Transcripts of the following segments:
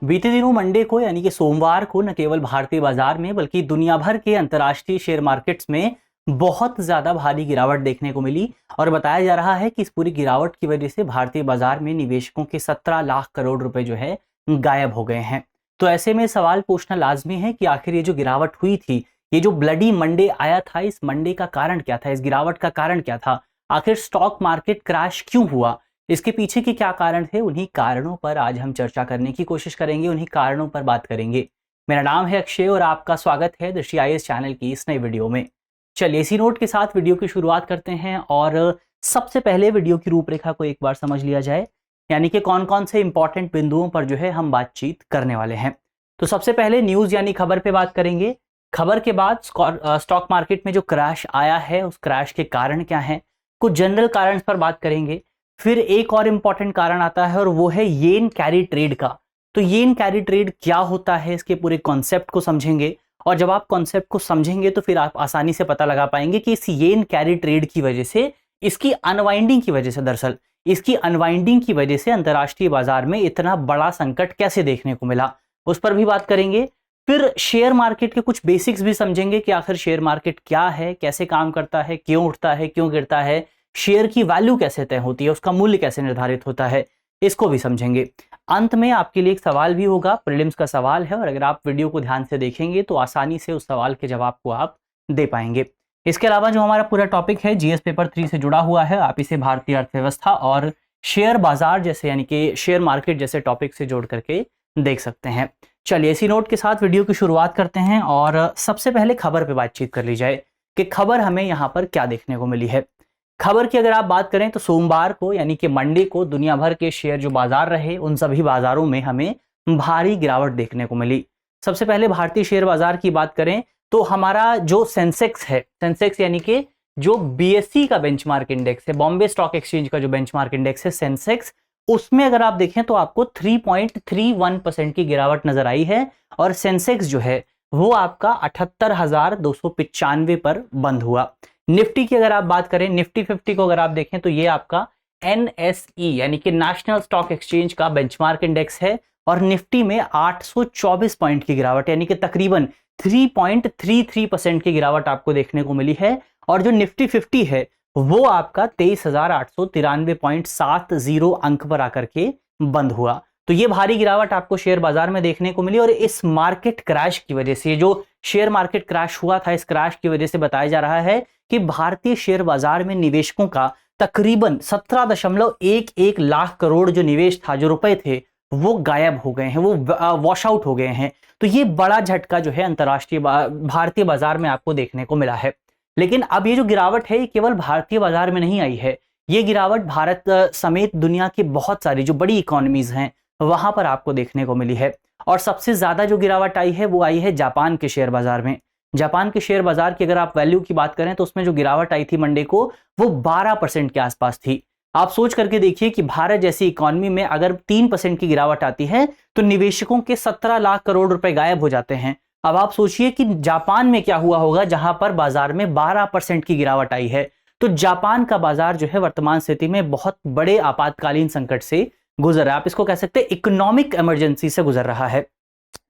बीते दिनों मंडे को यानी कि सोमवार को न केवल भारतीय बाजार में बल्कि दुनिया भर के अंतर्राष्ट्रीय शेयर मार्केट्स में बहुत ज्यादा भारी गिरावट देखने को मिली और बताया जा रहा है कि इस पूरी गिरावट की वजह से भारतीय बाजार में निवेशकों के 17 लाख करोड़ रुपए जो है गायब हो गए हैं। तो ऐसे में सवाल पूछना लाजमी है कि आखिर ये जो गिरावट हुई थी, ये जो ब्लडी मंडे आया था, इस मंडे का कारण क्या था, इस गिरावट का कारण क्या था, आखिर स्टॉक मार्केट क्रैश क्यों हुआ, इसके पीछे के क्या कारण थे, उन्हीं कारणों पर आज हम चर्चा करने की कोशिश करेंगे, उन्हीं कारणों पर बात करेंगे। मेरा नाम है अक्षय और आपका स्वागत है दृष्टि आईएएस चैनल की इस नई वीडियो में। चलिए इसी नोट के साथ वीडियो की शुरुआत करते हैं और सबसे पहले वीडियो की रूपरेखा को एक बार समझ लिया जाए, यानी कि कौन कौन से इंपॉर्टेंट बिंदुओं पर जो है हम बातचीत करने वाले हैं। तो सबसे पहले न्यूज यानी खबर पे बात करेंगे। खबर के बाद स्टॉक मार्केट में जो क्रैश आया है उस क्रैश के कारण क्या हैं, कुछ जनरल कारण पर बात करेंगे। फिर एक और इंपॉर्टेंट कारण आता है और वो है येन कैरी ट्रेड का। तो येन कैरी ट्रेड क्या होता है, इसके पूरे कॉन्सेप्ट को समझेंगे और जब आप कॉन्सेप्ट को समझेंगे तो फिर आप आसानी से पता लगा पाएंगे कि इस येन कैरी ट्रेड की वजह से, इसकी अनवाइंडिंग की वजह से, दरअसल इसकी अनवाइंडिंग की वजह से अंतर्राष्ट्रीय बाजार में इतना बड़ा संकट कैसे देखने को मिला, उस पर भी बात करेंगे। फिर शेयर मार्केट के कुछ बेसिक्स भी समझेंगे कि आखिर शेयर मार्केट क्या है, कैसे काम करता है, क्यों उठता है, क्यों गिरता है, शेयर की वैल्यू कैसे तय होती है, उसका मूल्य कैसे निर्धारित होता है, इसको भी समझेंगे। अंत में आपके लिए एक सवाल भी होगा, प्रीलिम्स का सवाल है और अगर आप वीडियो को ध्यान से देखेंगे तो आसानी से उस सवाल के जवाब को आप दे पाएंगे। इसके अलावा जो हमारा पूरा टॉपिक है जीएस पेपर 3 से जुड़ा हुआ है, आप इसे भारतीय अर्थव्यवस्था और शेयर बाजार जैसे यानी कि शेयर मार्केट जैसे टॉपिक से जोड़ करके देख सकते हैं। चलिए इसी नोट के साथ वीडियो की शुरुआत करते हैं और सबसे पहले खबर पे बातचीत कर ली जाए कि खबर हमें यहाँ पर क्या देखने को मिली है। खबर की अगर आप बात करें तो सोमवार को यानी कि मंडे को दुनिया भर के शेयर जो बाजार रहे उन सभी बाजारों में हमें भारी गिरावट देखने को मिली। सबसे पहले भारतीय शेयर बाजार की बात करें तो हमारा जो सेंसेक्स है, सेंसेक्स यानी कि जो बीएसई का बेंचमार्क इंडेक्स है, बॉम्बे स्टॉक एक्सचेंज का जो बेंचमार्क इंडेक्स है सेंसेक्स, उसमें अगर आप देखें तो आपको 3.31% की गिरावट नजर आई है और सेंसेक्स जो है वो आपका 78,295 पर बंद हुआ। निफ्टी की अगर आप बात करें, निफ्टी 50 को अगर आप देखें तो ये आपका एनएसई यानी कि नेशनल स्टॉक एक्सचेंज का बेंचमार्क इंडेक्स है और निफ्टी में 824 पॉइंट की गिरावट यानी कि तकरीबन 3.33% की गिरावट आपको देखने को मिली है और जो निफ्टी 50 है वो आपका 23,893.70 अंक पर आकर के बंद हुआ। तो ये भारी गिरावट आपको शेयर बाजार में देखने को मिली और इस मार्केट क्रैश की वजह से, जो शेयर मार्केट क्रैश हुआ था, इस क्रैश की वजह से बताया जा रहा है कि भारतीय शेयर बाजार में निवेशकों का तकरीबन 17.11 लाख करोड़ जो निवेश था, जो रुपए थे, वो गायब हो गए हैं, वो वॉश आउट हो गए हैं। तो ये बड़ा झटका जो है अंतर्राष्ट्रीय भारतीय बाजार में आपको देखने को मिला है। लेकिन अब ये जो गिरावट है ये केवल भारतीय बाजार में नहीं आई है, ये गिरावट भारत समेत दुनिया की बहुत सारी जो बड़ी इकोनॉमीज हैं वहां पर आपको देखने को मिली है। और सबसे ज्यादा जो गिरावट आई है वो आई है जापान के शेयर बाजार में। जापान के शेयर बाजार की अगर आप वैल्यू की बात करें तो उसमें जो गिरावट आई थी मंडे को वो 12% के आसपास थी। आप सोच करके देखिए कि भारत जैसी इकोनॉमी में अगर 3% की गिरावट आती है तो निवेशकों के 17 लाख करोड़ रुपए गायब हो जाते हैं। अब आप सोचिए कि जापान में क्या हुआ होगा जहां पर बाजार में 12% की गिरावट आई है। तो जापान का बाजार जो है वर्तमान स्थिति में बहुत बड़े आपातकालीन संकट से गुजर रहा है, आप इसको कह सकते हैं इकोनॉमिक इमरजेंसी से गुजर रहा है।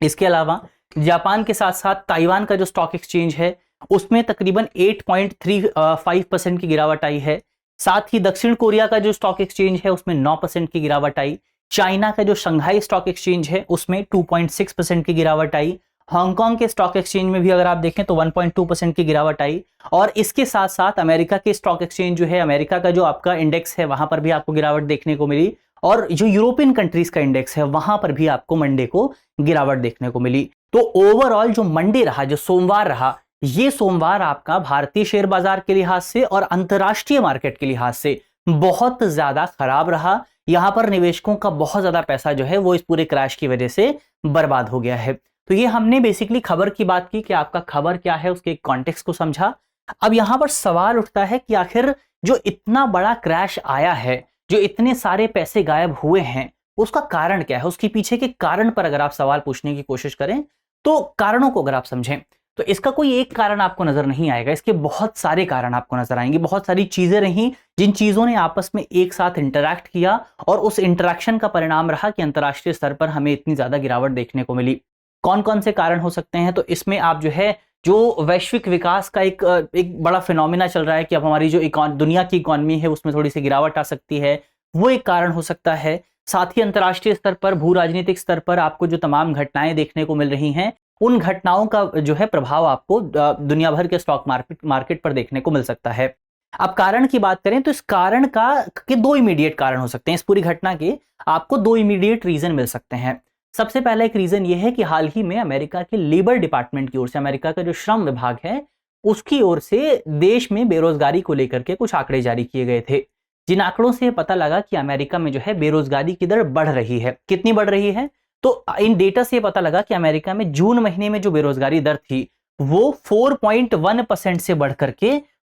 इसके अलावा जापान के साथ साथ ताइवान का जो स्टॉक एक्सचेंज है उसमें तकरीबन 8.35% की गिरावट आई है। साथ ही दक्षिण कोरिया का जो स्टॉक एक्सचेंज है उसमें 9% की गिरावट आई। चाइना का जो शंघाई स्टॉक एक्सचेंज है उसमें 2.6% की गिरावट आई। हांगकांग के स्टॉक एक्सचेंज में भी अगर आप देखें तो 1.2% की गिरावट आई। और इसके साथ साथ अमेरिका के स्टॉक एक्सचेंज जो है, अमेरिका का जो आपका इंडेक्स है वहां पर भी आपको गिरावट देखने को मिली और जो यूरोपियन कंट्रीज का इंडेक्स है वहां पर भी आपको मंडे को गिरावट देखने को मिली। तो ओवरऑल जो मंडे रहा, जो सोमवार रहा, ये सोमवार आपका भारतीय शेयर बाजार के लिहाज से और अंतरराष्ट्रीय मार्केट के लिहाज से बहुत ज्यादा खराब रहा। यहां पर निवेशकों का बहुत ज्यादा पैसा जो है वो इस पूरे क्रैश की वजह से बर्बाद हो गया है। तो ये हमने बेसिकली खबर की बात की कि आपका खबर क्या है, उसके कॉन्टेक्स्ट को समझा। अब यहां पर सवाल उठता है कि आखिर जो इतना बड़ा क्रैश आया है, जो इतने सारे पैसे गायब हुए हैं, उसका कारण क्या है, उसके पीछे के कारण पर अगर आप सवाल पूछने की कोशिश करें तो कारणों को अगर आप समझें तो इसका कोई एक कारण आपको नजर नहीं आएगा, इसके बहुत सारे कारण आपको नजर आएंगे, बहुत सारी चीजें रहीं जिन चीजों ने आपस में एक साथ इंटरैक्ट किया और उस इंटरैक्शन का परिणाम रहा कि अंतरराष्ट्रीय स्तर पर हमें इतनी ज्यादा गिरावट देखने को मिली। कौन कौन से कारण हो सकते हैं? तो इसमें आप जो है जो वैश्विक विकास का एक बड़ा फिनोमिना चल रहा है कि अब हमारी जो दुनिया की इकोनॉमी है उसमें थोड़ी सी गिरावट आ सकती है, वो एक कारण हो सकता है। साथ ही अंतरराष्ट्रीय स्तर पर, भू राजनीतिक स्तर पर आपको जो तमाम घटनाएं देखने को मिल रही हैं, उन घटनाओं का जो है प्रभाव आपको दुनिया भर के स्टॉक मार्केट पर देखने को मिल सकता है। अब कारण की बात करें तो इस कारण के दो इमीडिएट कारण हो सकते हैं। इस पूरी घटना के आपको दो इमीडिएट रीजन मिल सकते हैं। सबसे पहला एक रीजन यह है कि हाल ही में अमेरिका के लेबर डिपार्टमेंट की ओर से, अमेरिका का जो श्रम विभाग है उसकी ओर से देश में बेरोजगारी को लेकर के कुछ आंकड़े जारी किए गए थे, जिन आंकड़ों से पता लगा कि अमेरिका में जो है बेरोजगारी की दर बढ़ रही है। कितनी बढ़ रही है? तो इन डेटा से पता लगा कि अमेरिका में जून महीने में जो बेरोजगारी दर थी वो 4.1% से बढ़कर के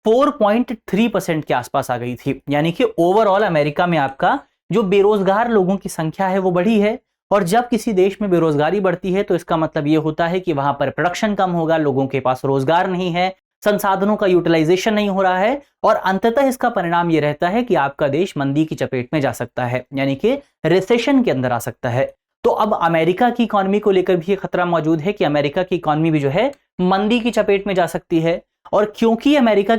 4.3% के आसपास आ गई थी। यानी कि ओवरऑल अमेरिका में आपका जो बेरोजगार लोगों की संख्या है वो बढ़ी है। और जब किसी देश में बेरोजगारी बढ़ती है तो इसका मतलब यह होता है कि वहां पर प्रोडक्शन कम होगा, लोगों के पास रोजगार नहीं है, संसाधनों का यूटिलाइजेशन नहीं हो रहा है, और अंततः इसका परिणाम यह रहता है कि आपका देश मंदी की चपेट में जा सकता है, यानी कि रिसेशन के अंदर आ सकता है। तो अब अमेरिका की इकोनॉमी को लेकर भी खतरा मौजूद है कि अमेरिका की इकोनॉमी भी जो है मंदी की चपेट में जा सकती है। और क्योंकि अमेरिका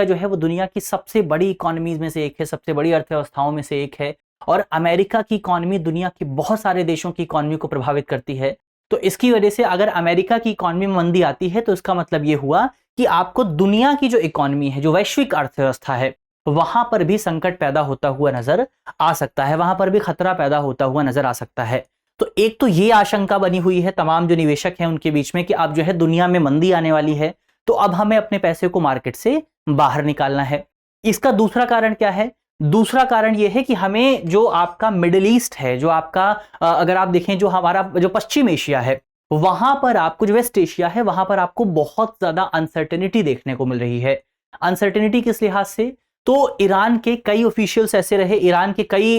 जो है वो दुनिया की सबसे बड़ी इकोनॉमीज में से एक है, सबसे बड़ी अर्थव्यवस्थाओं में से एक है, और अमेरिका की इकोनॉमी दुनिया के बहुत सारे देशों की इकोनॉमी को प्रभावित करती है। तो इसकी वजह से अगर अमेरिका की इकोनॉमी में मंदी आती है तो इसका मतलब यह हुआ कि आपको दुनिया की जो इकोनॉमी है, जो वैश्विक अर्थव्यवस्था है, वहां पर भी संकट पैदा होता हुआ नजर आ सकता है, वहां पर भी खतरा पैदा होता हुआ नजर आ सकता है। तो एक तो ये आशंका बनी हुई है तमाम जो निवेशक हैं उनके बीच में कि अब जो है दुनिया में मंदी आने वाली है, तो अब हमें अपने पैसे को मार्केट से बाहर निकालना है। इसका दूसरा कारण क्या है? दूसरा कारण यह है कि हमें जो आपका मिडिल ईस्ट है, जो आपका अगर आप देखें जो हमारा जो पश्चिम एशिया है, वहां पर आपको जो वेस्ट एशिया है वहां पर आपको बहुत ज्यादा अनसर्टेनिटी देखने को मिल रही है। अनसर्टेनिटी किस लिहाज से? तो ईरान के कई ऑफिशियल्स ऐसे रहे, ईरान के कई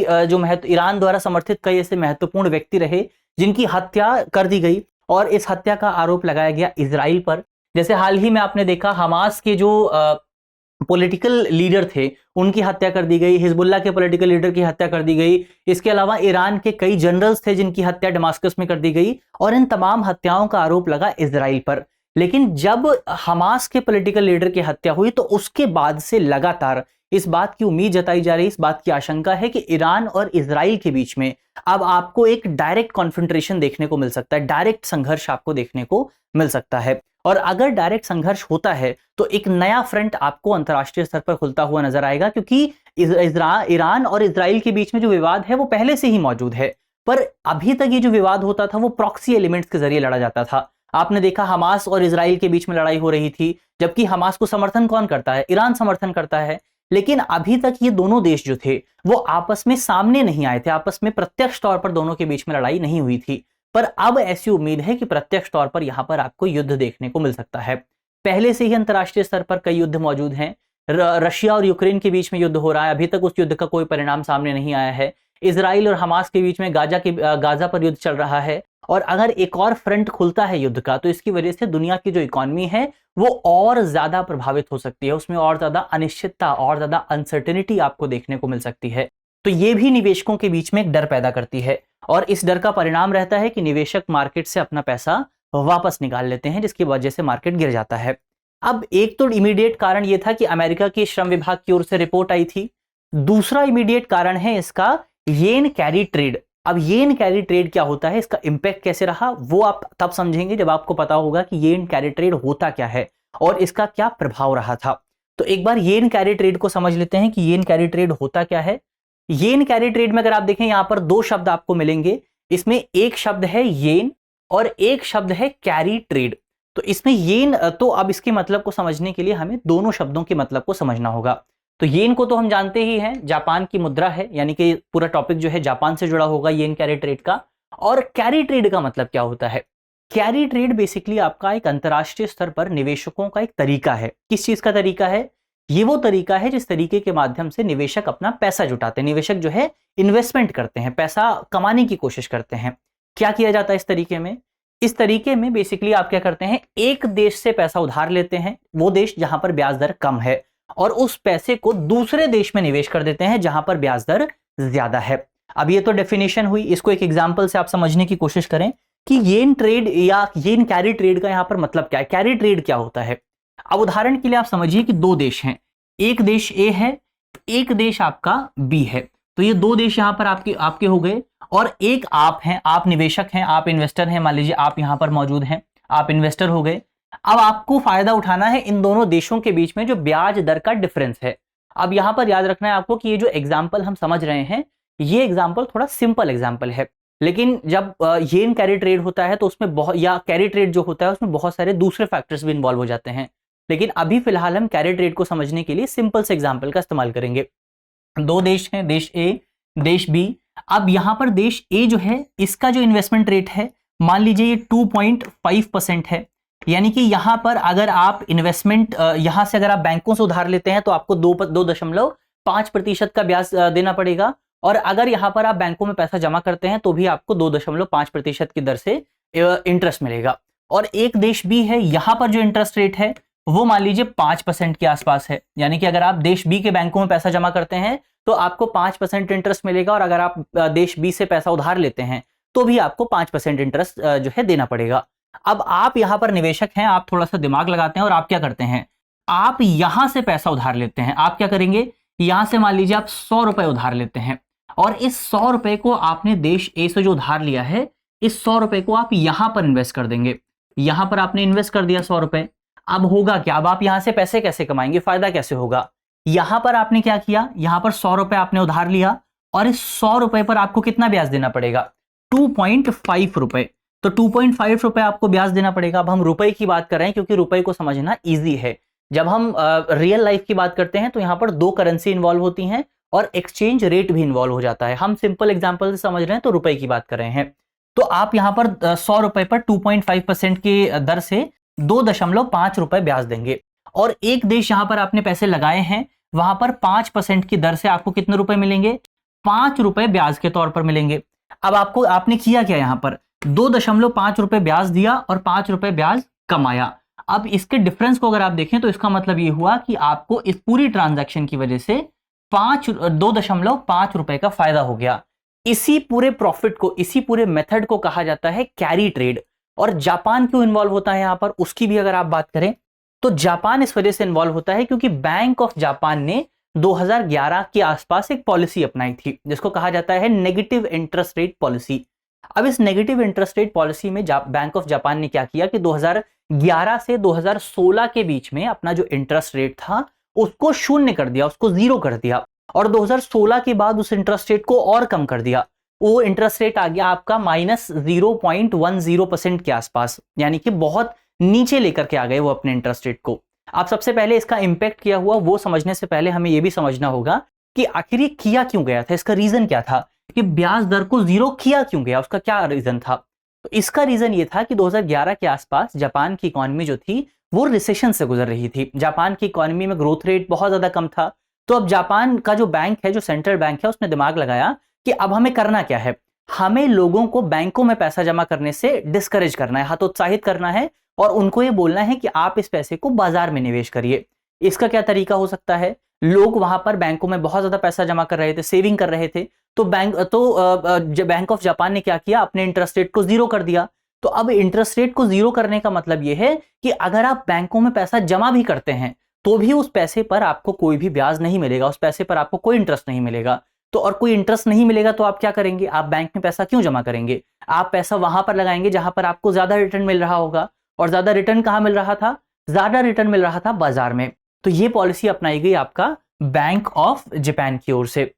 ईरान द्वारा समर्थित कई ऐसे महत्वपूर्ण व्यक्ति रहे जिनकी हत्या कर दी गई, और इस हत्या का आरोप लगाया गया इजराइल पर। जैसे हाल ही में आपने देखा हमास के जो पॉलिटिकल लीडर थे उनकी हत्या कर दी गई, हिजबुल्लाह के पॉलिटिकल लीडर की हत्या कर दी गई, इसके अलावा ईरान के कई जनरल्स थे जिनकी हत्या दमास्कस में कर दी गई, और इन तमाम हत्याओं का आरोप लगा इजराइल पर। लेकिन जब हमास के पॉलिटिकल लीडर की हत्या हुई तो उसके बाद से लगातार इस बात की उम्मीद जताई जा रही, इस बात की आशंका है कि ईरान और इजराइल के बीच में अब आपको एक डायरेक्ट कॉन्फ्रंट्रेशन देखने को मिल सकता है, डायरेक्ट संघर्ष आपको देखने को मिल सकता है। और अगर डायरेक्ट संघर्ष होता है तो एक नया फ्रंट आपको अंतरराष्ट्रीय स्तर पर खुलता हुआ नजर आएगा, क्योंकि ईरान और इजराइल के बीच में जो विवाद है वो पहले से ही मौजूद है, पर अभी तक ये जो विवाद होता था वो प्रॉक्सी एलिमेंट्स के जरिए लड़ा जाता था। आपने देखा हमास और इजराइल के बीच में लड़ाई हो रही थी, जबकि हमास को समर्थन कौन करता है? ईरान समर्थन करता है। लेकिन अभी तक ये दोनों देश जो थे वो आपस में सामने नहीं आए थे, आपस में प्रत्यक्ष तौर पर दोनों के बीच में लड़ाई नहीं हुई थी। पर अब ऐसी उम्मीद है कि प्रत्यक्ष तौर पर यहां पर आपको युद्ध देखने को मिल सकता है। पहले से ही अंतरराष्ट्रीय स्तर पर कई युद्ध मौजूद हैं। रशिया और यूक्रेन के बीच में युद्ध हो रहा है, अभी तक उस युद्ध का कोई परिणाम सामने नहीं आया है। इजराइल और हमास के बीच में गाजा पर युद्ध चल रहा है, और अगर एक और फ्रंट खुलता है युद्ध का तो इसकी वजह से दुनिया की जो इकोनॉमी है वो और ज्यादा प्रभावित हो सकती है, उसमें और ज्यादा अनिश्चितता और ज्यादा अनसर्टेनिटी आपको देखने को मिल सकती है। तो ये भी निवेशकों के बीच में एक डर पैदा करती है, और इस डर का परिणाम रहता है कि निवेशक मार्केट से अपना पैसा वापस निकाल लेते हैं, जिसकी वजह से मार्केट गिर जाता है। अब एक तो इमीडिएट कारण यह था कि अमेरिका के श्रम विभाग की ओर से रिपोर्ट आई थी। दूसरा इमीडिएट कारण है इसका येन कैरी ट्रेड। अब येन कैरी ट्रेड क्या होता है, इसका इंपैक्ट कैसे रहा, वो आप तब समझेंगे जब आपको पता होगा कि येन कैरी ट्रेड होता क्या है और इसका क्या प्रभाव रहा था। तो एक बार येन कैरी ट्रेड को समझ लेते हैं कि येन कैरी ट्रेड होता क्या है। येन कैरी ट्रेड में अगर आप देखें यहां पर दो शब्द आपको मिलेंगे, इसमें एक शब्द है येन और एक शब्द है कैरी ट्रेड। तो इसमें येन, तो अब इसके मतलब को समझने के लिए हमें दोनों शब्दों के मतलब को समझना होगा। तो येन को तो हम जानते ही हैं, जापान की मुद्रा है, यानी कि पूरा टॉपिक जो है जापान से जुड़ा होगा येन कैरी ट्रेड का। और कैरी ट्रेड का मतलब क्या होता है? कैरी ट्रेड बेसिकली आपका एक अंतरराष्ट्रीय स्तर पर निवेशकों का एक तरीका है। किस चीज का तरीका है? ये वो तरीका है जिस तरीके के माध्यम से निवेशक अपना पैसा जुटाते हैं, निवेशक जो है इन्वेस्टमेंट करते हैं, पैसा कमाने की कोशिश करते हैं। क्या किया जाता है इस तरीके में? इस तरीके में बेसिकली आप क्या करते हैं, एक देश से पैसा उधार लेते हैं, वो देश जहां पर ब्याज दर कम है, और उस पैसे को दूसरे देश में निवेश कर देते हैं जहां पर ब्याज दर ज्यादा है। अब ये तो डेफिनेशन हुई, इसको एक एग्जांपल से आप समझने की कोशिश करें कि येन ट्रेड या येन कैरी ट्रेड का यहां पर मतलब क्या है, कैरी ट्रेड क्या होता है। अब उदाहरण के लिए आप समझिए कि दो देश हैं, एक देश ए है, एक देश आपका बी है। तो ये दो देश यहां पर आपके हो गए, और एक आप हैं, आप निवेशक हैं, आप इन्वेस्टर हैं, मान लीजिए आप यहां पर मौजूद हैं, आप इन्वेस्टर हो गए। अब आपको फायदा उठाना है इन दोनों देशों के बीच में जो ब्याज दर का डिफरेंस है। अब यहां पर याद रखना है आपको कि ये जो एग्जाम्पल हम समझ रहे हैं, ये एग्जाम्पल थोड़ा सिंपल एग्जाम्पल है, लेकिन जब येन कैरी ट्रेड होता है तो उसमें बहुत, या कैरी ट्रेड जो होता है उसमें बहुत सारे दूसरे फैक्टर्स भी इन्वॉल्व हो जाते हैं। लेकिन अभी फिलहाल हम कैरी ट्रेड को समझने के लिए सिंपल से एग्जाम्पल का इस्तेमाल करेंगे। दो देश हैं, देश ए, देश बी। अब यहां पर देश ए जो है, इसका जो इन्वेस्टमेंट रेट है, मान लीजिए ये 2.5% है। यानी कि यहां पर अगर आप इन्वेस्टमेंट यहां से अगर आप बैंकों से उधार लेते हैं तो आपको 2.5% का ब्याज देना पड़ेगा, और अगर यहां पर आप बैंकों में पैसा जमा करते हैं तो भी आपको 2.5% की दर से इंटरेस्ट मिलेगा। और एक देश बी है, यहां पर जो इंटरेस्ट रेट है वो मान लीजिए 5% के आसपास है। यानी कि अगर आप देश बी के बैंकों में पैसा जमा करते हैं तो आपको 5% इंटरेस्ट मिलेगा, और अगर आप देश बी से पैसा उधार लेते हैं तो भी आपको 5% इंटरेस्ट जो है देना पड़ेगा। अब आप यहां पर निवेशक हैं, आप थोड़ा सा दिमाग लगाते हैं और आप क्या करते हैं, आप यहां से पैसा उधार लेते हैं। आप क्या करेंगे, यहां से मान लीजिए आप 100 रुपए उधार लेते हैं, और इस 100 रुपए को आपने देश ए से जो उधार लिया है, इस 100 रुपए को आप यहां पर इन्वेस्ट कर देंगे। यहां पर आपने इन्वेस्ट कर दिया 100 रुपए। अब होगा क्या, अब आप यहां से पैसे कैसे कमाएंगे, फायदा कैसे होगा। यहां पर आपने क्या किया, यहां पर 100 रुपए आपने उधार लिया, और इस 100 रुपए पर आपको कितना ब्याज देना पड़ेगा, 2.5 रुपए। तो 2.5 रुपए आपको ब्याज देना पड़ेगा। अब हम रुपए की बात कर रहे हैं क्योंकि रुपए को समझना ईजी है। जब हम रियल लाइफ की बात करते हैं तो यहां पर दो करेंसी इन्वॉल्व होती हैं और एक्सचेंज रेट भी इन्वॉल्व हो जाता है। हम सिंपल एग्जांपल से समझ रहे हैं तो रुपए की बात कर रहे हैं। तो आप यहां पर 100 रुपए पर 2.5% की दर से 2.5 रुपए ब्याज देंगे, और एक देश यहां पर आपने पैसे लगाए हैं, वहां पर 5% की दर से आपको कितने रुपए मिलेंगे, 5 रुपए ब्याज के तौर पर मिलेंगे। अब आपने किया क्या, यहां पर 2.5 रुपए ब्याज दिया और 5 रुपए ब्याज कमाया। अब इसके डिफरेंस को अगर आप देखें तो इसका मतलब ये हुआ कि आपको इस पूरी ट्रांजैक्शन की वजह से 2.5 रुपए का फायदा हो गया। इसी पूरे प्रॉफिट को, इसी पूरे मेथड को कहा जाता है कैरी ट्रेड। और जापान क्यों इन्वॉल्व होता है यहां पर, उसकी भी अगर आप बात करें तो जापान इस वजह से इन्वॉल्व होता है क्योंकि बैंक ऑफ जापान ने 2011 के आसपास एक पॉलिसी अपनाई थी जिसको कहा जाता है नेगेटिव इंटरेस्ट रेट पॉलिसी। अब इस नेगेटिव इंटरेस्ट रेट पॉलिसी में बैंक ऑफ जापान ने क्या किया कि 2011 से 2016 के बीच में अपना जो इंटरेस्ट रेट था उसको शून्य कर दिया, उसको जीरो कर दिया, और 2016 के बाद उस इंटरेस्ट रेट को और कम कर दिया। वो इंटरेस्ट रेट आ गया आपका -0.10% के आसपास, यानी कि बहुत नीचे लेकर के आ गए वो अपने इंटरेस्ट रेट को। आप सबसे पहले इसका इंपैक्ट किया हुआ वो समझने से पहले हमें यह भी समझना होगा कि आखिर ये किया क्यों गया था, इसका रीजन क्या था, कि ब्याज दर को जीरो किया क्यों गया, उसका क्या रीजन था। तो इसका रीजन ये था कि 2011 के आसपास जापान की इकोनॉमी जो थी वो रिसेशन से गुजर रही थी। जापान की इकोनॉमी में ग्रोथ रेट बहुत ज्यादा कम था। तो अब जापान का जो बैंक है, जो सेंट्रल बैंक है, उसने दिमाग लगाया कि अब हमें करना क्या है, हमें लोगों को बैंकों में पैसा जमा करने से डिस्करेज करना है, हतोत्साहित करना है, और उनको ये बोलना है कि आप इस पैसे को बाजार में निवेश करिए। इसका क्या तरीका हो सकता है, लोग वहां पर बैंकों में बहुत ज्यादा पैसा जमा कर रहे थे, सेविंग कर रहे थे, तो बैंक ऑफ जापान ने क्या किया, अपने इंटरेस्ट रेट को जीरो कर दिया। तो अब इंटरेस्ट रेट को जीरो करने का मतलब यह है कि अगर आप बैंकों में पैसा जमा भी करते हैं तो भी उस पैसे पर आपको कोई भी ब्याज नहीं मिलेगा, उस पैसे पर आपको कोई इंटरेस्ट नहीं मिलेगा। तो और कोई इंटरेस्ट नहीं मिलेगा तो आप क्या करेंगे, आप बैंक में पैसा क्यों जमा करेंगे, आप पैसा वहां पर लगाएंगे जहां पर आपको ज्यादा रिटर्न मिल रहा होगा। और ज्यादा रिटर्न कहां मिल रहा था, ज्यादा रिटर्न मिल रहा था बाजार में। तो ये पॉलिसी अपनाई गई आपका बैंक ऑफ जापान की ओर से।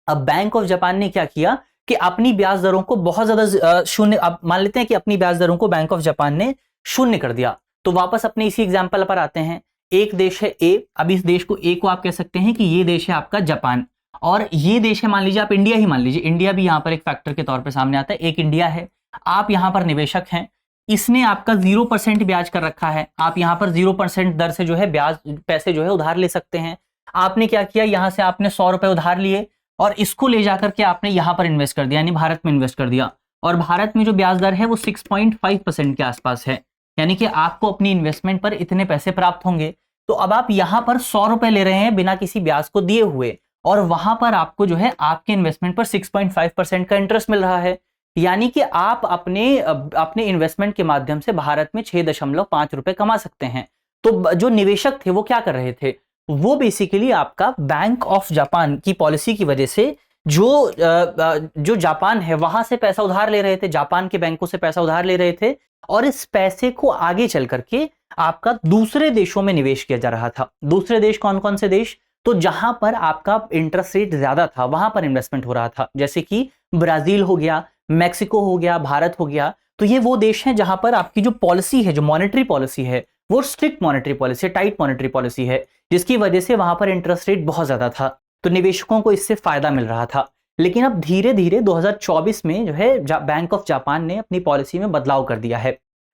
अब बैंक ऑफ जापान ने क्या किया कि अपनी ब्याज दरों को बहुत ज्यादा शून्य, अब मान लेते हैं कि अपनी ब्याज दरों को बैंक ऑफ जापान ने शून्य कर दिया। तो वापस अपने इसी एग्जांपल पर आते हैं। एक देश है ए, अब इस देश को ए को आप कह सकते हैं कि ये देश है आपका जापान, और ये देश है मान लीजिए आप इंडिया ही मान लीजिए, इंडिया भी यहां पर एक फैक्टर के तौर पर सामने आता है। एक इंडिया है, आप यहां पर निवेशक हैं, इसने आपका 0% ब्याज कर रखा है, आप यहां पर 0% दर से जो है ब्याज पैसे जो है उधार ले सकते हैं। आपने क्या किया, यहां से आपने 100 रुपए उधार लिए और इसको ले जाकर के आपने यहां पर इन्वेस्ट कर दिया, यानी भारत में इन्वेस्ट कर दिया। और भारत में जो ब्याज दर है वो 6.5% के आसपास है, यानी कि आपको अपनी इन्वेस्टमेंट पर इतने पैसे प्राप्त होंगे। तो अब आप यहाँ पर 100 रुपए ले रहे हैं बिना किसी ब्याज को दिए हुए, और वहां पर आपको जो है आपके इन्वेस्टमेंट पर 6.5% का इंटरेस्ट मिल रहा है, यानी कि आप अपने इन्वेस्टमेंट के माध्यम से भारत में 6.5 रुपए कमा सकते हैं। तो जो निवेशक थे वो क्या कर रहे थे, वो बेसिकली आपका बैंक ऑफ जापान की पॉलिसी की वजह से जो जापान है वहां से पैसा उधार ले रहे थे, जापान के बैंकों से पैसा उधार ले रहे थे, और इस पैसे को आगे चल करके आपका दूसरे देशों में निवेश किया जा रहा था। दूसरे देश कौन कौन से देश, तो जहां पर आपका इंटरेस्ट रेट ज्यादा था वहां पर इन्वेस्टमेंट हो रहा था, जैसे कि ब्राजील हो गया, मैक्सिको हो गया, भारत हो गया। तो ये वो देश हैं जहां पर आपकी जो पॉलिसी है, जो मॉनेटरी पॉलिसी है, वो strict monetary policy, tight monetary policy है, जिसकी वजह से वहां पर इंटरेस्ट रेट बहुत ज्यादा था, तो निवेशकों को इससे फायदा मिल रहा था। लेकिन अब धीरे धीरे 2024 में जो है बैंक ऑफ जापान ने अपनी पॉलिसी में बदलाव कर दिया है।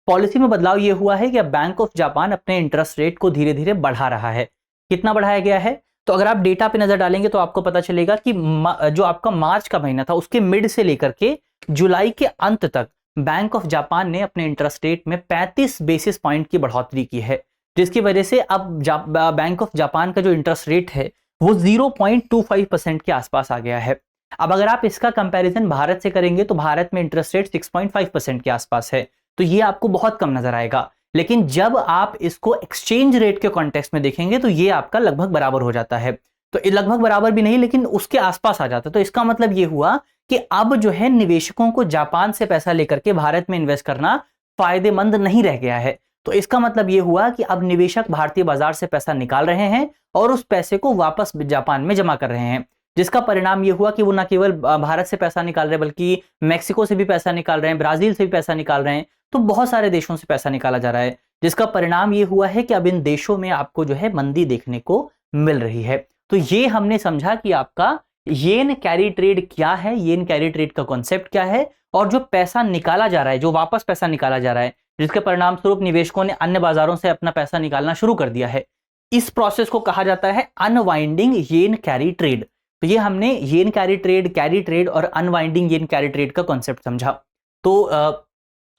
पॉलिसी में बदलाव यह हुआ है कि अब बैंक ऑफ जापान अपने इंटरेस्ट रेट को धीरे धीरे बढ़ा रहा है। कितना बढ़ाया गया है, तो अगर आप डेटा पे नजर डालेंगे तो आपको पता चलेगा कि जो आपका मार्च का महीना था उसके मिड से लेकर के जुलाई के अंत तक बैंक ऑफ जापान ने अपने इंटरेस्ट रेट में 35 बेसिस पॉइंट की बढ़ोतरी की है, जिसकी वजह से अब बैंक ऑफ जापान का जो इंटरेस्ट रेट है वो 0.25% के आसपास आ गया है। अब अगर आप इसका कंपैरिजन भारत से करेंगे तो भारत में इंटरेस्ट रेट 6.5% के आसपास है, तो ये आपको बहुत कम नजर आएगा। लेकिन जब आप इसको एक्सचेंज रेट के कॉन्टेक्स्ट में देखेंगे तो ये आपका लगभग बराबर हो जाता है। तो लगभग बराबर भी नहीं, लेकिन उसके आसपास आ जाता है। तो इसका मतलब ये हुआ कि अब जो है निवेशकों को जापान से पैसा लेकर के भारत में इन्वेस्ट करना फायदेमंद नहीं रह गया है। तो इसका मतलब ये हुआ कि अब निवेशक भारतीय बाजार से पैसा निकाल रहे हैं और उस पैसे को वापस जापान में जमा कर रहे हैं, जिसका परिणाम ये हुआ कि वो न केवल भारत से पैसा निकाल रहे हैं बल्कि मैक्सिको से भी पैसा निकाल रहे हैं, ब्राजील से भी पैसा निकाल रहे हैं, तो बहुत सारे देशों से पैसा निकाला जा रहा है, जिसका परिणाम ये हुआ है कि अब इन देशों में आपको जो है मंदी देखने को मिल रही है। तो ये हमने समझा कि आपका येन कैरी ट्रेड क्या है, येन कैरी ट्रेड का कॉन्सेप्ट क्या है, और जो पैसा निकाला जा रहा है, जो वापस पैसा निकाला जा रहा है, जिसके परिणाम स्वरूप निवेशकों ने अन्य बाजारों से अपना पैसा निकालना शुरू कर दिया है, इस प्रोसेस को कहा जाता है अनवाइंडिंग येन कैरी ट्रेड। तो ये हमने येन कैरी ट्रेड और अनवाइंडिंग येन कैरी ट्रेड का कॉन्सेप्ट समझा। तो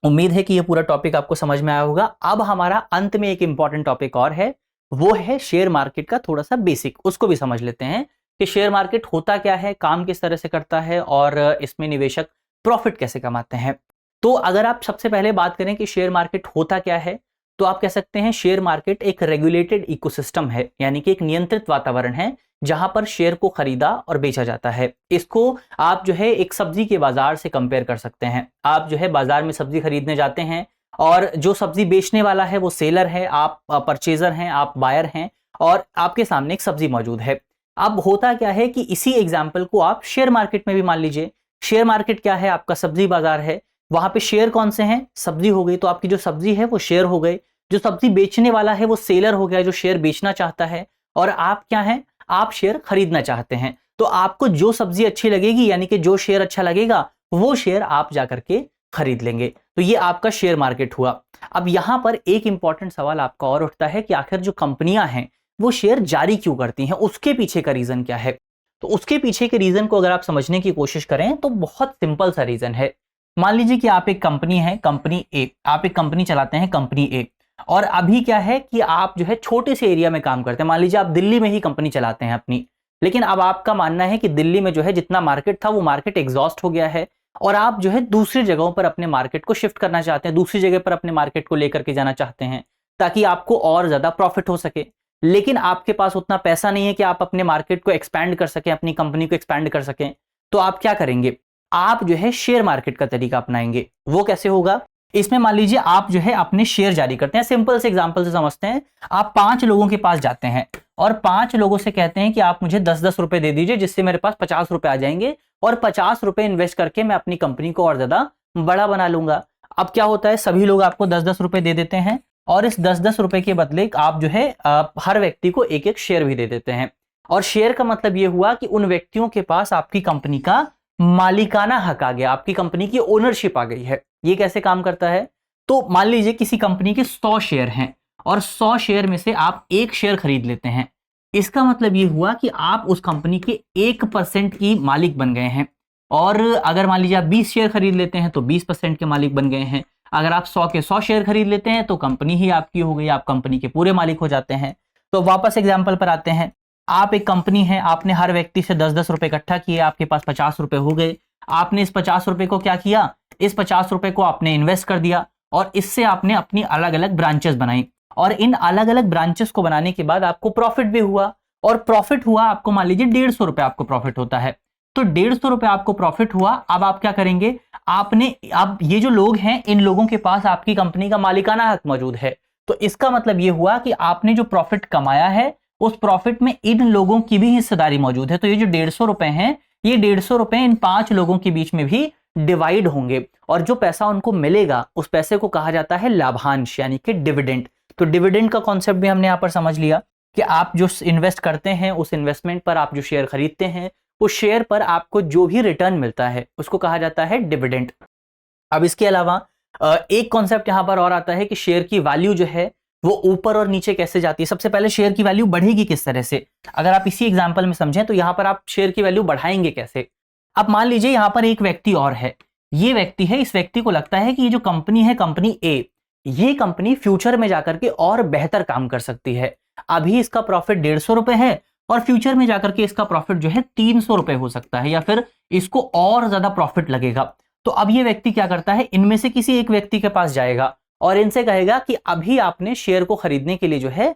उम्मीद है कि ये पूरा टॉपिक आपको समझ में आया होगा। अब हमारा अंत में एक इंपॉर्टेंट टॉपिक और है, वो है शेयर मार्केट का थोड़ा सा बेसिक, उसको भी समझ लेते हैं कि शेयर मार्केट होता क्या है, काम किस तरह से करता है और इसमें निवेशक प्रॉफिट कैसे कमाते हैं। तो अगर आप सबसे पहले बात करें कि शेयर मार्केट होता क्या है, तो आप कह सकते हैं शेयर मार्केट एक रेगुलेटेड इकोसिस्टम है, यानी कि एक नियंत्रित वातावरण है जहां पर शेयर को खरीदा और बेचा जाता है। इसको आप जो है एक सब्जी के बाजार से कंपेयर कर सकते हैं। आप जो है बाजार में सब्जी खरीदने जाते हैं और जो सब्जी बेचने वाला है वो सेलर है, आप परचेजर हैं, आप बायर हैं, और आपके सामने एक सब्जी मौजूद है। अब होता क्या है कि इसी एग्जाम्पल को आप शेयर मार्केट में भी मान लीजिए। शेयर मार्केट क्या है, आपका सब्जी बाजार है, वहां पे शेयर कौन से हैं, सब्जी हो गई, तो आपकी जो सब्जी है वो शेयर हो गए, जो सब्जी बेचने वाला है वो सेलर हो गया जो शेयर बेचना चाहता है, और आप क्या हैं, आप शेयर खरीदना चाहते हैं। तो आपको जो सब्जी अच्छी लगेगी, यानी कि जो शेयर अच्छा लगेगा वो शेयर आप जाकर के खरीद लेंगे। तो ये आपका शेयर मार्केट हुआ। अब यहां पर एक इंपॉर्टेंट सवाल आपका और उठता है कि आखिर जो कंपनियां हैं वो शेयर जारी क्यों करती हैं, उसके पीछे का रीजन क्या है। तो उसके पीछे के रीजन को अगर आप समझने की कोशिश करें तो बहुत सिंपल सा रीजन है। मान लीजिए कि आप एक कंपनी है, कंपनी ए, आप एक कंपनी चलाते हैं कंपनी ए, और अभी क्या है कि आप जो है छोटे से एरिया में काम करते हैं। मान लीजिए आप दिल्ली में ही कंपनी चलाते हैं अपनी, लेकिन अब आपका मानना है कि दिल्ली में जो है जितना मार्केट था वो मार्केट एग्जॉस्ट हो गया है, और आप जो है दूसरी जगहों पर अपने मार्केट को शिफ्ट करना चाहते हैं, दूसरी जगह पर अपने मार्केट को लेकर के जाना चाहते हैं ताकि आपको और ज्यादा प्रॉफिट हो सके। लेकिन आपके पास उतना पैसा नहीं है कि आप अपने मार्केट को एक्सपैंड कर सकें, अपनी कंपनी को एक्सपैंड कर सकें। तो आप क्या करेंगे, आप जो है शेयर मार्केट का तरीका अपनाएंगे। वो कैसे होगा, इसमें मान लीजिए आप जो है अपने शेयर जारी करते हैं। सिंपल से एग्जांपल से समझते हैं। आप 5 लोगों के पास जाते हैं और 5 लोगों से कहते हैं कि आप मुझे 10-10 रुपए दे दीजिए, जिससे मेरे पास 50 रुपए आ जाएंगे, और 50 रुपए इन्वेस्ट करके मैं अपनी कंपनी को और ज्यादा बड़ा बना लूंगा। अब क्या होता है, सभी लोग आपको 10-10 रुपए दे देते हैं, और इस 10-10 रुपए के बदले आप जो है हर व्यक्ति को एक एक शेयर भी दे देते हैं। और शेयर का मतलब यह हुआ कि उन व्यक्तियों के पास आपकी कंपनी का मालिकाना हक आ गया, आपकी कंपनी की ओनरशिप आ गई है। ये कैसे काम करता है, तो मान लीजिए किसी कंपनी के 100 शेयर हैं और 100 शेयर में से आप 1 शेयर खरीद लेते हैं। इसका मतलब ये हुआ कि आप उस कंपनी के 1% की मालिक बन गए हैं। और अगर मान लीजिए आप 20 शेयर खरीद लेते हैं तो 20% के मालिक बन गए हैं। अगर आप 100 के 100 शेयर खरीद लेते हैं तो कंपनी ही आपकी हो गई, आप कंपनी के पूरे मालिक हो जाते हैं। तो वापस एग्जाम्पल पर आते हैं। आप एक कंपनी है, आपने हर व्यक्ति से 10-10 रुपए इकट्ठा किए, आपके पास 50 रुपए हो गए। आपने इस 50 रुपए को क्या किया, इस 50 रुपए को आपने इन्वेस्ट कर दिया और इससे आपने अपनी अलग अलग ब्रांचेस बनाई, और इन अलग अलग ब्रांचेस को बनाने के बाद आपको प्रॉफिट भी हुआ, और प्रॉफिट हुआ आपको, मान लीजिए 150 रुपए आपको प्रॉफिट होता है। तो 150 रुपए आपको प्रॉफिट हुआ। अब आप क्या करेंगे, आपने, अब ये जो लोग हैं इन लोगों के पास आपकी कंपनी का मालिकाना हक मौजूद है। तो इसका मतलब ये हुआ कि आपने जो प्रॉफिट कमाया है उस प्रॉफिट में इन लोगों की भी हिस्सेदारी मौजूद है। तो ये जो 150 रुपए हैं, ये 150 रुपए इन 5 लोगों के बीच में भी डिवाइड होंगे, और जो पैसा उनको मिलेगा उस पैसे को कहा जाता है लाभांश, यानी कि डिविडेंड। तो डिविडेंड का कॉन्सेप्ट भी हमने यहां पर समझ लिया कि आप जो इन्वेस्ट करते हैं उस इन्वेस्टमेंट पर, आप जो शेयर खरीदते हैं उस शेयर पर आपको जो भी रिटर्न मिलता है उसको कहा जाता है डिविडेंड। अब इसके अलावा एक कॉन्सेप्ट यहां पर और आता है कि शेयर की वैल्यू जो है वो ऊपर और नीचे कैसे जाती है। सबसे पहले शेयर की वैल्यू बढ़ेगी किस तरह से, अगर आप इसी एग्जांपल में समझें तो यहां पर आप शेयर की वैल्यू बढ़ाएंगे कैसे। अब मान लीजिए यहां पर एक व्यक्ति और है, ये व्यक्ति है, इस व्यक्ति को लगता है कि ये जो कंपनी है, कंपनी ए, ये कंपनी फ्यूचर में जाकर के और बेहतर काम कर सकती है। अभी इसका प्रॉफिट 150 रुपए है और फ्यूचर में जाकर के इसका प्रॉफिट जो है 300 रुपए हो सकता है, या फिर इसको और ज्यादा प्रॉफिट लगेगा। तो अब ये व्यक्ति क्या करता है, इनमें से किसी एक व्यक्ति के पास जाएगा और इनसे कहेगा कि अभी आपने शेयर को खरीदने के लिए जो है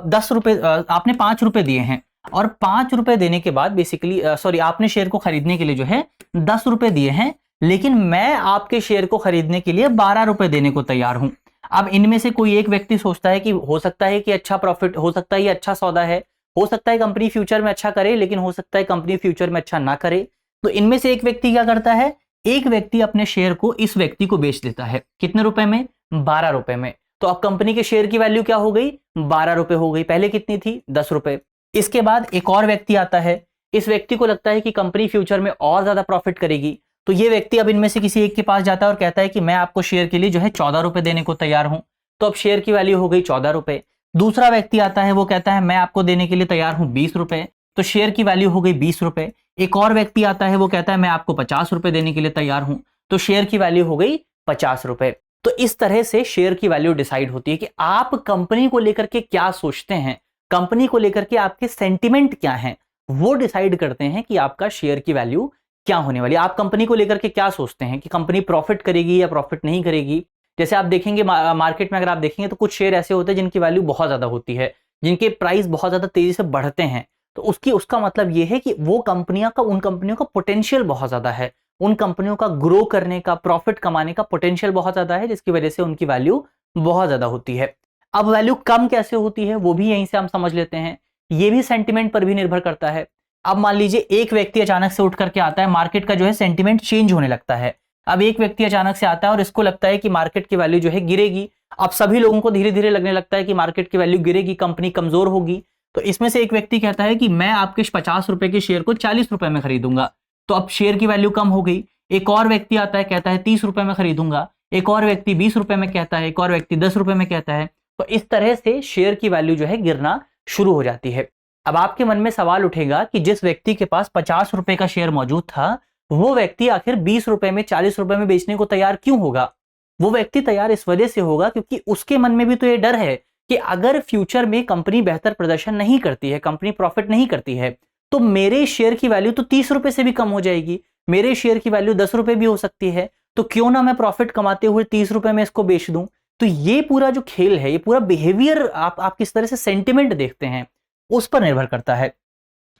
10 रुपए, आपने 5 रुपए दिए हैं, और 5 रुपए देने के बाद बेसिकली आपने शेयर को खरीदने के लिए जो है 10 रुपए दिए हैं, लेकिन मैं आपके शेयर को खरीदने के लिए 12 रुपए देने को तैयार हूं। अब इनमें से कोई एक व्यक्ति सोचता है कि हो सकता है कि अच्छा प्रॉफिट, हो सकता है ये अच्छा सौदा है, हो सकता है कंपनी फ्यूचर में अच्छा करे, लेकिन हो सकता है कंपनी फ्यूचर में अच्छा ना करे। तो इनमें से एक व्यक्ति क्या करता है, एक व्यक्ति अपने शेयर को इस व्यक्ति को बेच देता है। कितने रुपए में, 12 रुपए में। तो अब कंपनी के शेयर की वैल्यू क्या हो गई, 12 रुपए हो गई, पहले कितनी थी, 10 रुपए। इसके बाद एक और व्यक्ति आता है, इस व्यक्ति को लगता है कि कंपनी फ्यूचर में और ज्यादा प्रॉफिट करेगी। तो ये व्यक्ति अब इनमें से किसी एक के पास जाता है और कहता है कि मैं आपको शेयर के लिए जो है 14 रुपए देने को तैयार हूं। तो अब शेयर की वैल्यू हो गई 14 रुपए। दूसरा व्यक्ति आता है, वो कहता है मैं आपको देने के लिए तैयार हूं 20 रुपए, तो शेयर की वैल्यू हो गई 20 रुपए। एक और व्यक्ति आता है, वो कहता है मैं आपको 50 रुपए देने के लिए तैयार हूं, तो शेयर की वैल्यू हो गई 50 रुपए। तो इस तरह से शेयर की वैल्यू डिसाइड होती है कि आप कंपनी को लेकर के क्या सोचते हैं, कंपनी को लेकर के आपके सेंटिमेंट क्या हैं, वो डिसाइड करते हैं कि आपका शेयर की वैल्यू क्या होने वाली है। आप कंपनी को लेकर के क्या सोचते हैं कि कंपनी प्रॉफिट करेगी या प्रॉफिट नहीं करेगी। जैसे आप देखेंगे मार्केट में, अगर आप देखेंगे तो कुछ शेयर ऐसे होते हैं जिनकी वैल्यू बहुत ज्यादा होती है, जिनके प्राइस बहुत ज्यादा तेजी से बढ़ते हैं। तो उसका मतलब यह है कि वो कंपनियां का, उन कंपनियों का पोटेंशियल बहुत ज्यादा है, उन कंपनियों का ग्रो करने का, प्रॉफिट कमाने का पोटेंशियल बहुत ज्यादा है, जिसकी वजह से उनकी वैल्यू बहुत ज्यादा होती है। अब वैल्यू कम कैसे होती है वो भी यहीं से हम समझ लेते हैं। ये भी सेंटिमेंट पर भी निर्भर करता है। अब मान लीजिए एक व्यक्ति अचानक से उठ करके आता है, मार्केट का जो है सेंटिमेंट चेंज होने लगता है। अब एक व्यक्ति अचानक से आता है और इसको लगता है कि मार्केट की वैल्यू जो है गिरेगी। अब सभी लोगों को धीरे धीरे लगने लगता है कि मार्केट की वैल्यू गिरेगी, कंपनी कमजोर होगी। तो इसमें से एक व्यक्ति कहता है कि मैं आपके 50 रुपए के शेयर को 40 रुपए में खरीदूंगा। तो अब शेयर की वैल्यू कम हो गई। एक और व्यक्ति आता है, कहता है 30 रुपए में खरीदूंगा। एक और व्यक्ति 20 रुपए में कहता है, एक और व्यक्ति 10 रुपए में कहता है। तो इस तरह से शेयर की वैल्यू जो है गिरना शुरू हो जाती है। अब आपके मन में सवाल उठेगा कि जिस व्यक्ति के पास 50 रुपए का शेयर मौजूद था, वो व्यक्ति आखिर 20 रुपए में, 40 रुपए में बेचने को तैयार क्यों होगा। वो व्यक्ति तैयार इस वजह से होगा क्योंकि उसके मन में भी तो ये डर है कि अगर फ्यूचर में कंपनी बेहतर प्रदर्शन नहीं करती है, कंपनी प्रॉफिट नहीं करती है, तो मेरे शेयर की वैल्यू तो 30 रुपए से भी कम हो जाएगी, मेरे शेयर की वैल्यू 10 रुपए भी हो सकती है। तो क्यों ना मैं प्रॉफिट कमाते हुए 30 रुपए में इसको बेच दूं। तो ये पूरा जो खेल है, ये पूरा बिहेवियर आप किस तरह से सेंटिमेंट देखते हैं उस पर निर्भर करता है।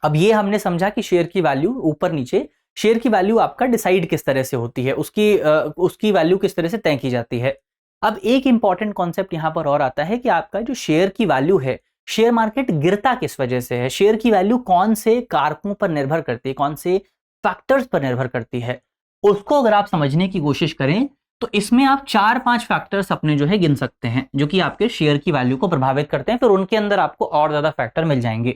अब ये हमने समझा कि शेयर की वैल्यू ऊपर नीचे, शेयर की वैल्यू आपका डिसाइड किस तरह से होती है, उसकी वैल्यू किस तरह से तय की जाती है। अब एक इंपॉर्टेंट कॉन्सेप्ट यहां पर और आता है कि आपका जो शेयर की वैल्यू है, शेयर मार्केट गिरता किस वजह से है, शेयर की वैल्यू कौन से कारकों पर निर्भर करती है, कौन से फैक्टर्स पर निर्भर करती है। उसको अगर आप समझने की कोशिश करें तो इसमें आप 4-5 फैक्टर्स अपने जो है गिन सकते हैं जो कि आपके शेयर की वैल्यू को प्रभावित करते हैं। फिर उनके अंदर आपको और ज्यादा फैक्टर मिल जाएंगे।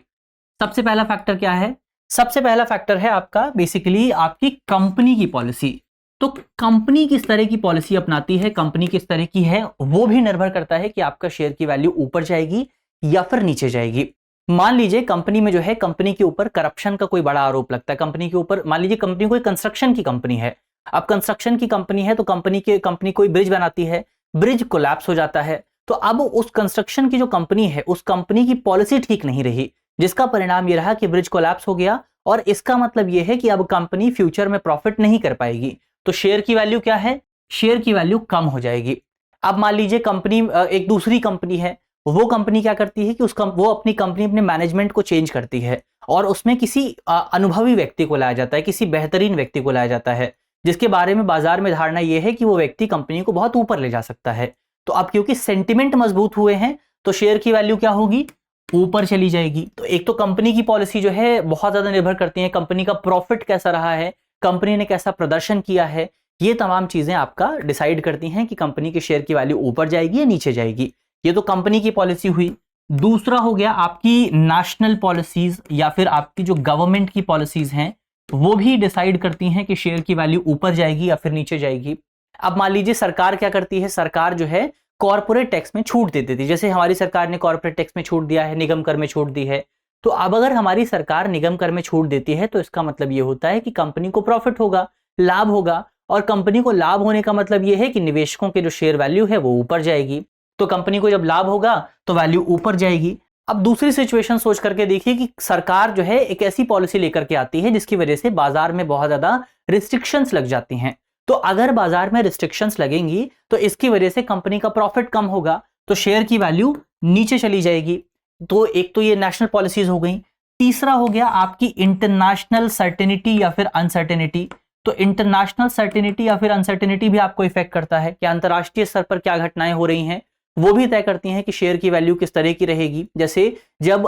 सबसे पहला फैक्टर क्या है, सबसे पहला फैक्टर है आपका बेसिकली आपकी कंपनी की पॉलिसी। तो कंपनी किस तरह की पॉलिसी अपनाती है, कंपनी किस तरह की है, वो भी निर्भर करता है कि आपका शेयर की वैल्यू ऊपर जाएगी या फिर नीचे जाएगी। मान लीजिए कंपनी में जो है, कंपनी के ऊपर करप्शन का कोई बड़ा आरोप लगता है, कंपनी के ऊपर, मान लीजिए कंपनी कोई कंस्ट्रक्शन की कंपनी है। अब कंस्ट्रक्शन की कंपनी है तो कंपनी कोई ब्रिज बनाती है, ब्रिज कोलैप्स हो जाता है, तो अब उस कंस्ट्रक्शन की जो कंपनी है, उस कंपनी की पॉलिसी ठीक नहीं रही, जिसका परिणाम ये रहा कि ब्रिज कोलैप्स हो गया, और इसका मतलब ये है कि अब कंपनी फ्यूचर में प्रॉफिट नहीं कर पाएगी, तो शेयर की वैल्यू क्या है, शेयर की वैल्यू कम हो जाएगी। अब मान लीजिए कंपनी, एक दूसरी कंपनी है, वो कंपनी क्या करती है कि वो अपनी कंपनी, अपने मैनेजमेंट को चेंज करती है, और उसमें किसी अनुभवी व्यक्ति को लाया जाता है, किसी बेहतरीन व्यक्ति को लाया जाता है, जिसके बारे में बाजार में धारणा यह है कि वो व्यक्ति कंपनी को बहुत ऊपर ले जा सकता है। तो अब क्योंकि सेंटिमेंट मजबूत हुए हैं, तो शेयर की वैल्यू क्या होगी, ऊपर चली जाएगी। तो एक तो कंपनी की पॉलिसी जो है बहुत ज्यादा निर्भर करती है, कंपनी का प्रॉफिट कैसा रहा है, कंपनी ने कैसा प्रदर्शन किया है, ये तमाम चीजें आपका डिसाइड करती हैं कि कंपनी के शेयर की वैल्यू ऊपर जाएगी या नीचे जाएगी। ये तो कंपनी की पॉलिसी हुई। दूसरा हो गया आपकी नेशनल पॉलिसीज, या फिर आपकी जो गवर्नमेंट की पॉलिसीज हैं, वो भी डिसाइड करती हैं कि शेयर की वैल्यू ऊपर जाएगी या फिर नीचे जाएगी। अब मान लीजिए सरकार क्या करती है, सरकार जो है कॉर्पोरेट टैक्स में छूट दे देती है, जैसे हमारी सरकार ने कॉर्पोरेट टैक्स में छूट दिया है, निगम कर में छूट दी है। तो अब अगर हमारी सरकार निगम कर में छूट देती है, तो इसका मतलब यह होता है कि कंपनी को प्रॉफिट होगा, लाभ होगा, और कंपनी को लाभ होने का मतलब यह है कि निवेशकों के जो शेयर वैल्यू है वो ऊपर जाएगी। तो कंपनी को जब लाभ होगा तो वैल्यू ऊपर जाएगी। अब दूसरी सिचुएशन सोच करके देखिए कि सरकार जो है एक ऐसी पॉलिसी लेकर के आती है जिसकी वजह से बाजार में बहुत ज्यादा रिस्ट्रिक्शंस लग जाती हैं। तो अगर बाजार में रिस्ट्रिक्शंस लगेंगी तो इसकी वजह से कंपनी का प्रॉफिट कम होगा, तो शेयर की वैल्यू नीचे चली जाएगी। तो एक तो ये नेशनल पॉलिसीज हो गई। तीसरा हो गया आपकी इंटरनेशनल सर्टेनिटी या फिर अनसर्टेनिटी। तो इंटरनेशनल सर्टेनिटी या फिर अनसर्टेनिटी भी आपको इफेक्ट करता है कि अंतरराष्ट्रीय स्तर पर क्या घटनाएं हो रही हैं, वो भी तय करती हैं कि शेयर की वैल्यू किस तरह की रहेगी। जैसे जब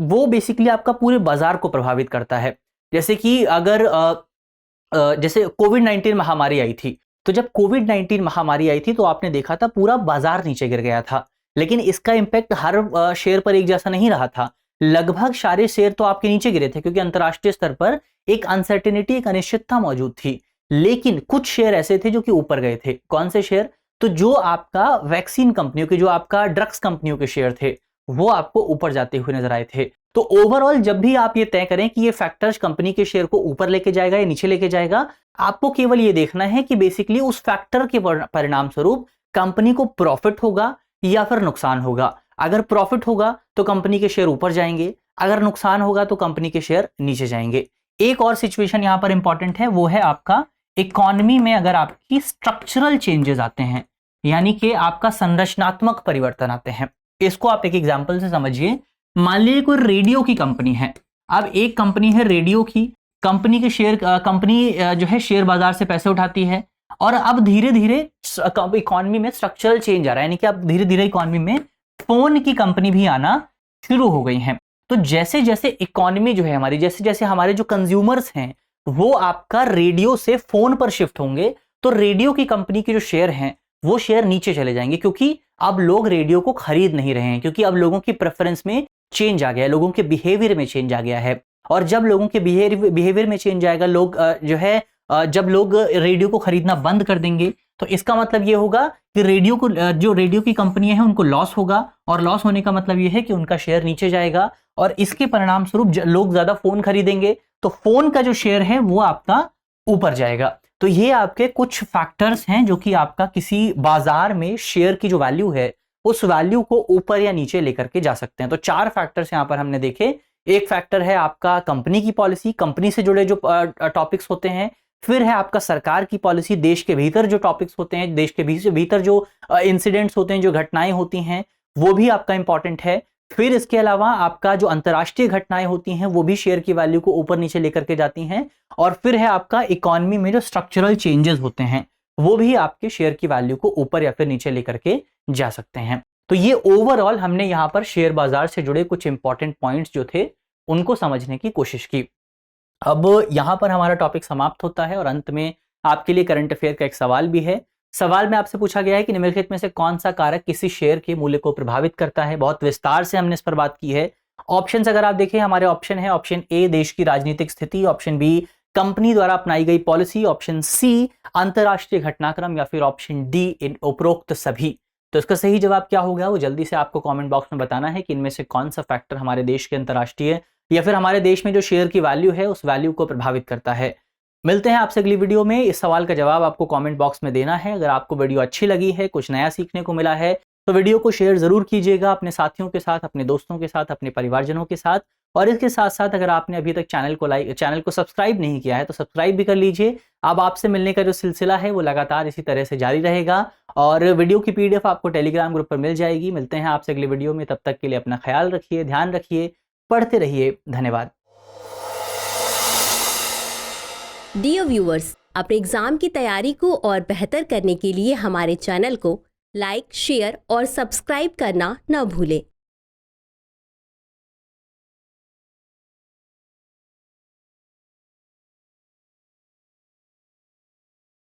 वो बेसिकली आपका पूरे बाजार को प्रभावित करता है। जैसे कि अगर जैसे कोविड-19 महामारी आई थी, तो जब कोविड-19 महामारी आई थी तो आपने देखा था पूरा बाजार नीचे गिर गया था, लेकिन इसका इंपैक्ट हर शेयर पर एक जैसा नहीं रहा था। लगभग सारे शेयर तो आपके नीचे गिरे थे क्योंकि अंतरराष्ट्रीय स्तर पर एक अनसर्टेनिटी, एक अनिश्चितता मौजूद थी। लेकिन कुछ शेयर ऐसे थे जो कि ऊपर गए थे। कौन से शेयर? तो जो आपका वैक्सीन कंपनियों के, जो आपका ड्रग्स कंपनियों के शेयर थे, वो आपको ऊपर जाते हुए नजर आए थे। तो ओवरऑल जब भी आप ये तय करें कि ये फैक्टर्स कंपनी के शेयर को ऊपर लेके जाएगा या नीचे लेके जाएगा, आपको केवल ये देखना है कि बेसिकली उस फैक्टर के परिणाम स्वरूप कंपनी को प्रॉफिट होगा या फिर नुकसान होगा। अगर प्रॉफिट होगा तो कंपनी के शेयर ऊपर जाएंगे, अगर नुकसान होगा तो कंपनी के शेयर नीचे जाएंगे। एक और सिचुएशन यहां पर इंपॉर्टेंट है, वो है आपका इकोनॉमी में अगर आपकी स्ट्रक्चरल चेंजेस आते हैं, यानी कि आपका संरचनात्मक परिवर्तन आते हैं। इसको आप एक एग्जांपल से समझिए। मान लीजिए कोई रेडियो की कंपनी है। अब एक कंपनी है रेडियो की, कंपनी के शेयर, कंपनी जो है शेयर बाजार से पैसे उठाती है, और अब धीरे धीरे इकोनॉमी में स्ट्रक्चरल चेंज आ रहा है, यानी कि अब धीरे धीरे इकोनॉमी में फोन की कंपनी भी आना शुरू हो गई हैं। तो जैसे जैसे इकोनॉमी जो है हमारी, जैसे जैसे हमारे जो कंज्यूमर्स हैं वो आपका रेडियो से फोन पर शिफ्ट होंगे, तो रेडियो की कंपनी के जो शेयर हैं वो शेयर नीचे चले जाएंगे, क्योंकि अब लोग रेडियो को खरीद नहीं रहे हैं, क्योंकि अब लोगों की प्रेफरेंस में चेंज आ गया है, लोगों के बिहेवियर में चेंज आ गया है। और जब लोगों के बिहेवियर में चेंज आएगा, लोग जो है जब लोग रेडियो को खरीदना बंद कर देंगे, तो इसका मतलब ये होगा कि रेडियो को, जो रेडियो की कंपनियां हैं उनको लॉस होगा, और लॉस होने का मतलब ये है कि उनका शेयर नीचे जाएगा, और इसके परिणाम स्वरूप लोग ज्यादा फोन खरीदेंगे, तो फोन का जो शेयर है वो आपका ऊपर जाएगा। तो ये आपके कुछ फैक्टर्स हैं जो कि आपका किसी बाजार में शेयर की जो वैल्यू है उस वैल्यू को ऊपर या नीचे लेकर के जा सकते हैं। तो 4 फैक्टर्स यहां पर हमने देखे। एक फैक्टर है आपका कंपनी की पॉलिसी, कंपनी से जुड़े जो टॉपिक्स होते हैं। फिर है आपका सरकार की पॉलिसी, देश के भीतर जो टॉपिक्स होते हैं, देश के भीतर जो इंसिडेंट्स होते हैं, जो घटनाएं होती हैं, वो भी आपका इंपॉर्टेंट है। फिर इसके अलावा आपका जो अंतरराष्ट्रीय घटनाएं होती हैं वो भी शेयर की वैल्यू को ऊपर नीचे लेकर के जाती हैं। और फिर है आपका इकोनॉमी में जो स्ट्रक्चरल चेंजेस होते हैं वो भी आपके शेयर की वैल्यू को ऊपर या फिर नीचे लेकर के जा सकते हैं। तो ये ओवरऑल हमने यहां पर शेयर बाजार से जुड़े कुछ इंपॉर्टेंट पॉइंट्स जो थे उनको समझने की कोशिश की। अब यहां पर हमारा टॉपिक समाप्त होता है और अंत में आपके लिए करंट अफेयर का एक सवाल भी है। सवाल में आपसे पूछा गया है कि निम्नलिखित में से कौन सा कारक किसी शेयर के मूल्य को प्रभावित करता है। बहुत विस्तार से हमने इस पर बात की है। ऑप्शंस अगर आप देखें, हमारे ऑप्शन है, ऑप्शन ए देश की राजनीतिक स्थिति, ऑप्शन बी कंपनी द्वारा अपनाई गई पॉलिसी, ऑप्शन सी अंतरराष्ट्रीय घटनाक्रम, या फिर ऑप्शन डी इन उपरोक्त सभी। तो इसका सही जवाब क्या होगा वो जल्दी से आपको कमेंट बॉक्स में बताना है कि इनमें से कौन सा फैक्टर हमारे देश के अंतर्राष्ट्रीय या फिर हमारे देश में जो शेयर की वैल्यू है उस वैल्यू को प्रभावित करता है। मिलते हैं आपसे अगली वीडियो में। इस सवाल का जवाब आपको कमेंट बॉक्स में देना है। अगर आपको वीडियो अच्छी लगी है, कुछ नया सीखने को मिला है, तो वीडियो को शेयर जरूर कीजिएगा अपने साथियों के साथ, अपने दोस्तों के साथ, अपने परिवारजनों के साथ। और इसके साथ साथ अगर आपने अभी तक चैनल को सब्सक्राइब नहीं किया है तो सब्सक्राइब भी कर लीजिए। अब आपसे मिलने का जो सिलसिला है वो लगातार इसी तरह से जारी रहेगा और वीडियो की PDF आपको टेलीग्राम ग्रुप पर मिल जाएगी। मिलते हैं आपसे अगली वीडियो में, तब तक के लिए अपना ख्याल रखिए, ध्यान रखिए, पढ़ते रहिए। धन्यवाद। डियर व्यूअर्स, अपने एग्जाम की तैयारी को और बेहतर करने के लिए हमारे चैनल को लाइक, शेयर और सब्सक्राइब करना न भूलें।